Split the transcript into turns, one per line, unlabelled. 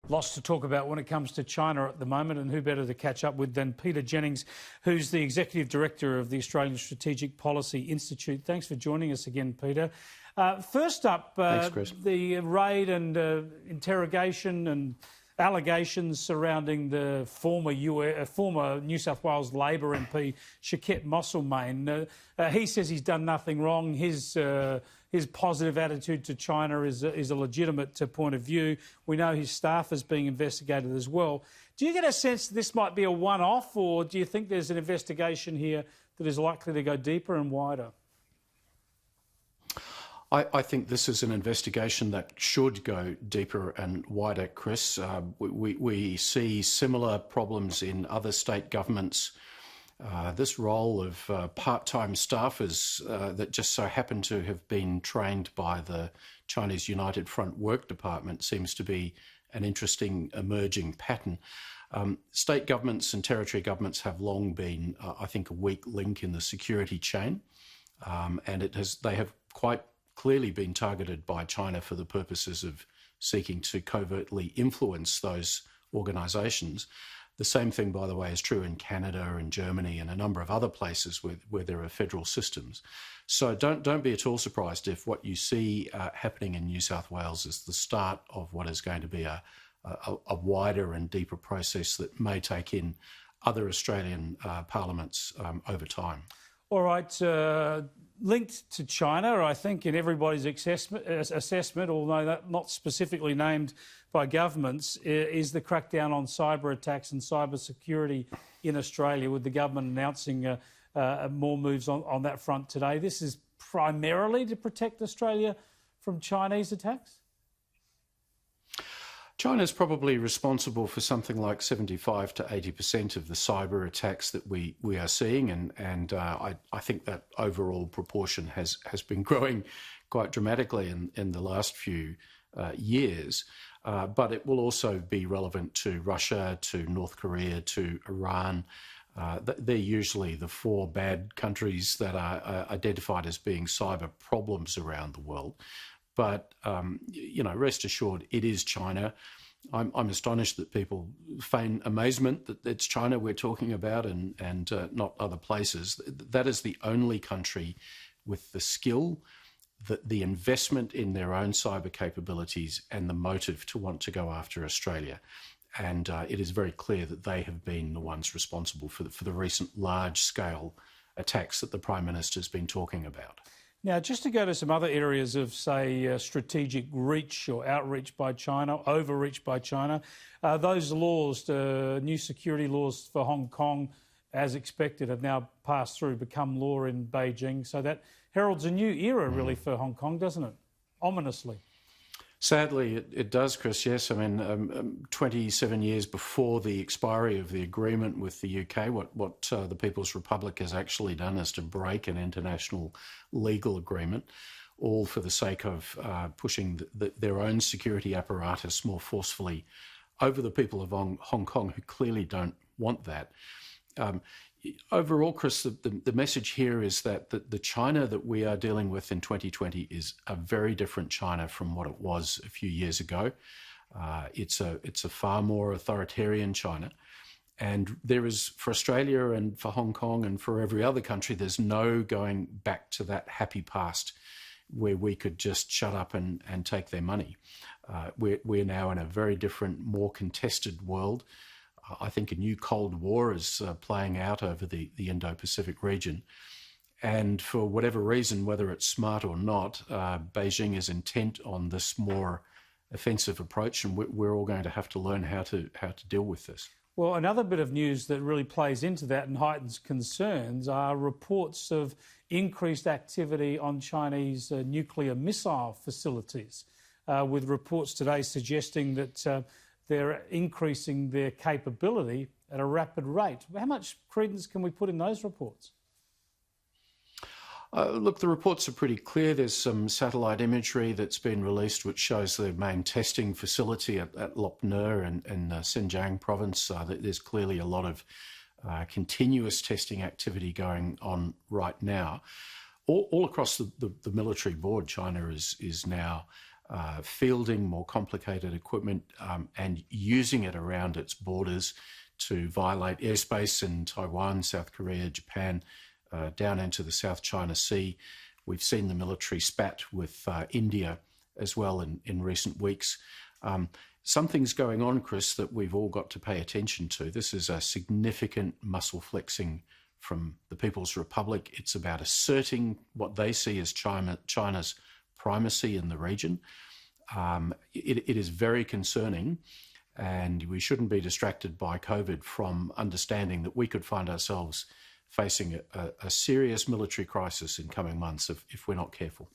Lots to talk about when it comes to China at the moment, and who better to catch up with than Peter Jennings, who's the Executive Director of the Australian Strategic Policy Institute. Thanks for joining us again, Peter. First up,
Thanks, Chris.
The raid and interrogation and allegations surrounding the former New South Wales Labor MP, SHAOQUETT MOSELMANE. He says he's done nothing wrong. His positive attitude to China is a legitimate point of view. We know his staff is being investigated as well. Do you get a sense that this might be a one-off, or do you think there's an investigation here that is likely to go deeper and wider?
I think this is an investigation that should go deeper and wider, Chris. We see similar problems in other state governments. This role of part-time staffers that just so happen to have been trained by the Chinese United Front Work Department seems to be an interesting emerging pattern. State governments and territory governments have long been, I think, a weak link in the security chain, and they have quite clearly been targeted by China for the purposes of seeking to covertly influence those organisations. The same thing, by the way, is true in Canada and Germany and a number of other places where there are federal systems. So don't be at all surprised if what you see happening in New South Wales is the start of what is going to be a wider and deeper process that may take in other Australian parliaments over time.
All right. Linked to China, I think, in everybody's assessment, although not specifically named by governments, is the crackdown on cyber attacks and cyber security in Australia, with the government announcing more moves on that front today. This is primarily to protect Australia from Chinese attacks?
China is probably responsible for something like 75 to 80% of the cyber attacks that we are seeing, and I think that overall proportion has been growing quite dramatically in the last few years. But it will also be relevant to Russia, to North Korea, to Iran. They're usually the four bad countries that are identified as being cyber problems around the world. But, rest assured, it is China. I'm astonished that people feign amazement that it's China we're talking about and not other places. That is the only country with the skill, the investment in their own cyber capabilities and the motive to want to go after Australia. And it is very clear that they have been the ones responsible for the recent large-scale attacks that the Prime Minister has been talking about.
Now, just to go to some other areas of, say, strategic reach or outreach by China, overreach by China, those laws, new security laws for Hong Kong, as expected, have now passed through, become law in Beijing. So that heralds a new era, really, for Hong Kong, doesn't it? Ominously.
Sadly, it does, Chris, yes. I mean, 27 years before the expiry of the agreement with the UK, what the People's Republic has actually done is to break an international legal agreement, all for the sake of pushing their own security apparatus more forcefully over the people of Hong Kong, who clearly don't want that. Overall, Chris, the message here is that the China that we are dealing with in 2020 is a very different China from what it was a few years ago. It's a far more authoritarian China. And there is, for Australia and for Hong Kong and for every other country, there's no going back to that happy past where we could just shut up and take their money. We're now in a very different, more contested world. I think a new Cold War is playing out over the Indo-Pacific region. And for whatever reason, whether it's smart or not, Beijing is intent on this more offensive approach, and we're all going to have to learn how to deal with this.
Well, another bit of news that really plays into that and heightens concerns are reports of increased activity on Chinese nuclear missile facilities, with reports today suggesting that they're increasing their capability at a rapid rate. How much credence can we put in those reports?
Look, the reports are pretty clear. There's some satellite imagery that's been released which shows the main testing facility at Lop Nor in Xinjiang province. There's clearly a lot of continuous testing activity going on right now. All across the military board, China is now fielding more complicated equipment and using it around its borders to violate airspace in Taiwan, South Korea, Japan, down into the South China Sea. We've seen the military spat with India as well in recent weeks. Something's going on, Chris, that we've all got to pay attention to. This is a significant muscle flexing from the People's Republic. It's about asserting what they see as China's primacy in the region. It is very concerning, and we shouldn't be distracted by COVID from understanding that we could find ourselves facing a serious military crisis in coming months if we're not careful.